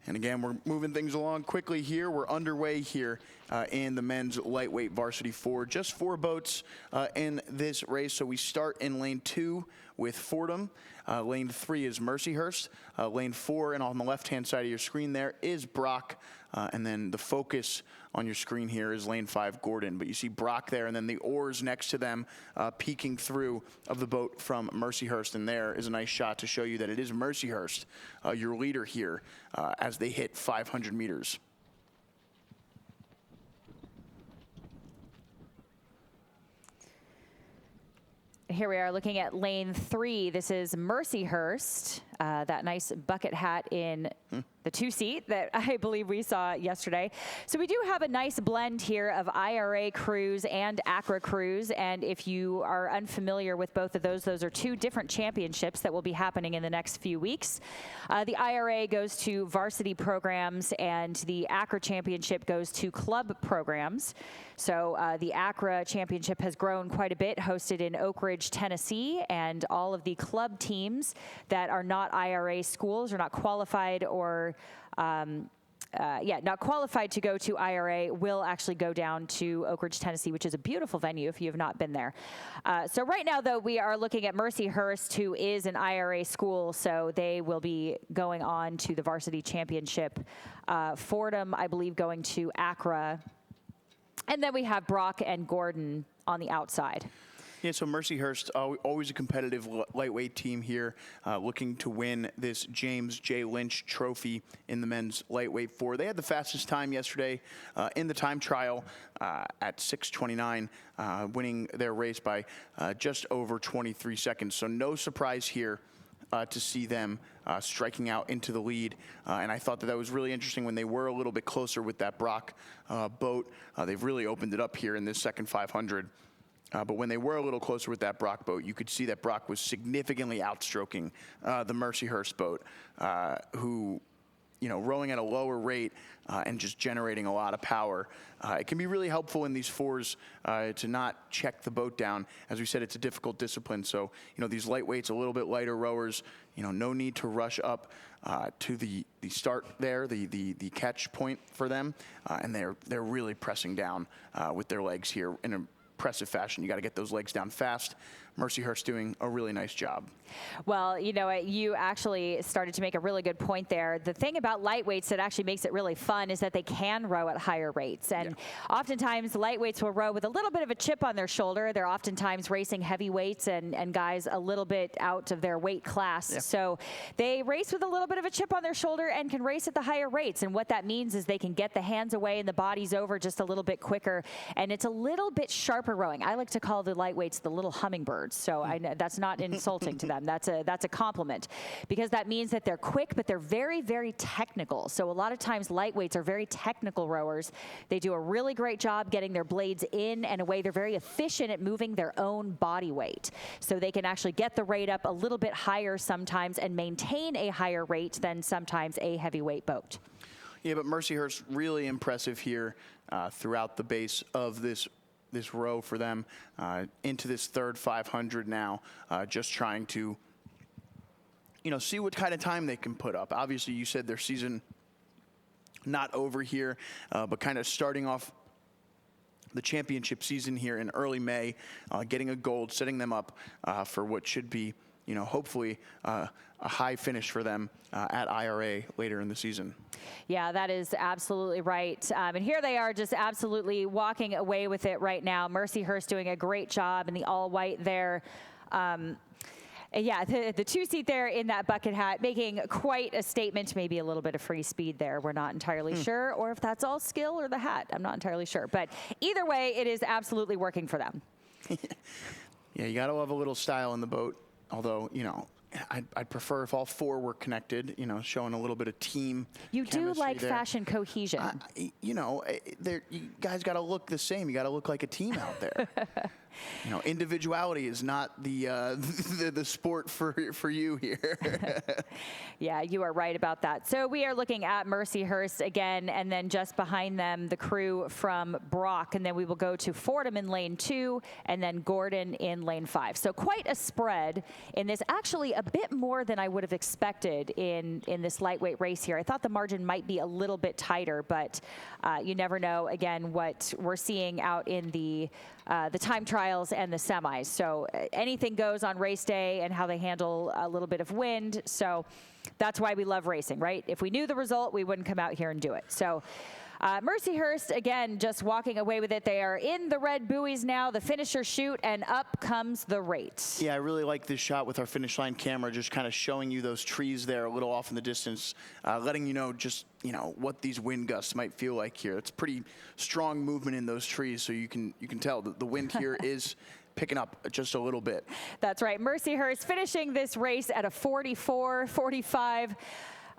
And again, we're moving things along quickly here. We're underway here in the men's lightweight varsity 4. Just 4 boats in this race. So we start in lane 2 with Fordham. Lane 3 is Mercyhurst. Lane 4, and on the left-hand side of your screen there, is Brock. And then the focus on your screen here is lane 5, Gordon. But you see Brock there, and then the oars next to them peeking through of the boat from Mercyhurst. And there is a nice shot to show you that it is Mercyhurst, your leader here, as they hit 500 meters. Here we are looking at lane 3. This is Mercyhurst, that nice bucket hat in the 2-seat that I believe we saw yesterday. So we do have a nice blend here of IRA crews and ACRA crews. And if you are unfamiliar with both of those are 2 different championships that will be happening in the next few weeks. The IRA goes to varsity programs, and the ACRA championship goes to club programs. So the ACRA championship has grown quite a bit, hosted in Oak Ridge, Tennessee, and all of the club teams that are not IRA schools or not qualified or not qualified to go to IRA will actually go down to Oak Ridge, Tennessee, which is a beautiful venue if you have not been there. So right now, though, we are looking at Mercyhurst, who is an IRA school, so they will be going on to the varsity championship. Fordham, I believe, going to ACRA. And then we have Brock and Gordon on the outside. Yeah, so Mercyhurst, always a competitive lightweight team here, looking to win this James J. Lynch Trophy in the men's lightweight 4. They had the fastest time yesterday in the time trial at 6:29, winning their race by just over 23 seconds. So no surprise here to see them striking out into the lead. And I thought that was really interesting when they were a little bit closer with that Brock boat. They've really opened it up here in this second 500. But when they were a little closer with that Brock boat, you could see that Brock was significantly outstroking the Mercyhurst boat, who, rowing at a lower rate and just generating a lot of power. It can be really helpful in these 4s to not check the boat down. As we said, it's a difficult discipline. So, these lightweights, a little bit lighter rowers, no need to rush up to the start there, the catch point for them. And they're really pressing down with their legs here in a impressive fashion. You got to get those legs down fast. Mercyhurst doing a really nice job. Well, you actually started to make a really good point there. The thing about lightweights that actually makes it really fun is that they can row at higher rates. And oftentimes lightweights will row with a little bit of a chip on their shoulder. They're oftentimes racing heavyweights and guys a little bit out of their weight class. Yeah. So they race with a little bit of a chip on their shoulder and can race at the higher rates. And what that means is they can get the hands away and the bodies over just a little bit quicker. And it's a little bit sharper rowing. I like to call the lightweights the little hummingbirds. So I know that's not insulting to them. That's a compliment, because that means that they're quick, but they're very, very technical. So a lot of times lightweights are very technical rowers. They do a really great job getting their blades in and away. They're very efficient at moving their own body weight. So they can actually get the rate up a little bit higher sometimes and maintain a higher rate than sometimes a heavyweight boat. Yeah, but Mercyhurst really impressive here throughout the base of this row for them, into this third 500 now, just trying to, see what kind of time they can put up. Obviously, you said their season not over here, but kind of starting off the championship season here in early May, getting a gold, setting them up for what should be, hopefully a high finish for them at IRA later in the season. Yeah, that is absolutely right. And here they are just absolutely walking away with it right now. Mercyhurst doing a great job in the all-white there. Yeah, the 2-seat there in that bucket hat, making quite a statement, maybe a little bit of free speed there. We're not entirely sure, or if that's all skill or the hat. I'm not entirely sure. But either way, it is absolutely working for them. Yeah, you got to love a little style in the boat. Although, I'd prefer if all 4 were connected, showing a little bit of team. You do like there. Fashion cohesion. You guys got to look the same. You got to look like a team out there. You know, individuality is not the the sport for you here. Yeah, you are right about that. So we are looking at Mercyhurst again, and then just behind them, the crew from Brock, and then we will go to Fordham in lane 2, and then Gordon in lane 5. So quite a spread in this, actually a bit more than I would have expected in this lightweight race here. I thought the margin might be a little bit tighter, but you never know, again, what we're seeing out in the time trials and the semis. So anything goes on race day and how they handle a little bit of wind. So that's why we love racing, right? If we knew the result, we wouldn't come out here and do it. So Mercyhurst, again, just walking away with it. They are in the red buoys now, the finisher chute, and up comes the rate. Yeah, I really like this shot with our finish line camera, just kind of showing you those trees there a little off in the distance, letting you know just, you know, what these wind gusts might feel like here. It's pretty strong movement in those trees, so you can tell that the wind here is picking up just a little bit. That's right. Mercyhurst finishing this race at a 44-45.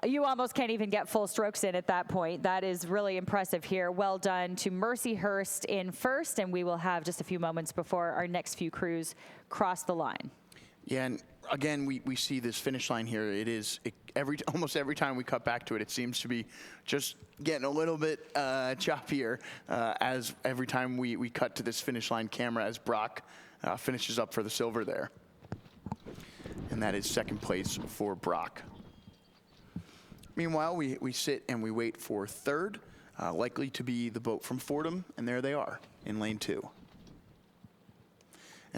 You almost can't even get full strokes in at that point. That is really impressive here. Well done to Mercyhurst in first, and we will have just a few moments before our next few crews cross the line. Yeah, and again, we see this finish line here. Almost every time we cut back to it, it seems to be just getting a little bit choppier as every time we cut to this finish line camera as Brock finishes up for the silver there. And that is second place for Brock. Meanwhile, we sit and we wait for third, likely to be the boat from Fordham, and there they are in lane 2.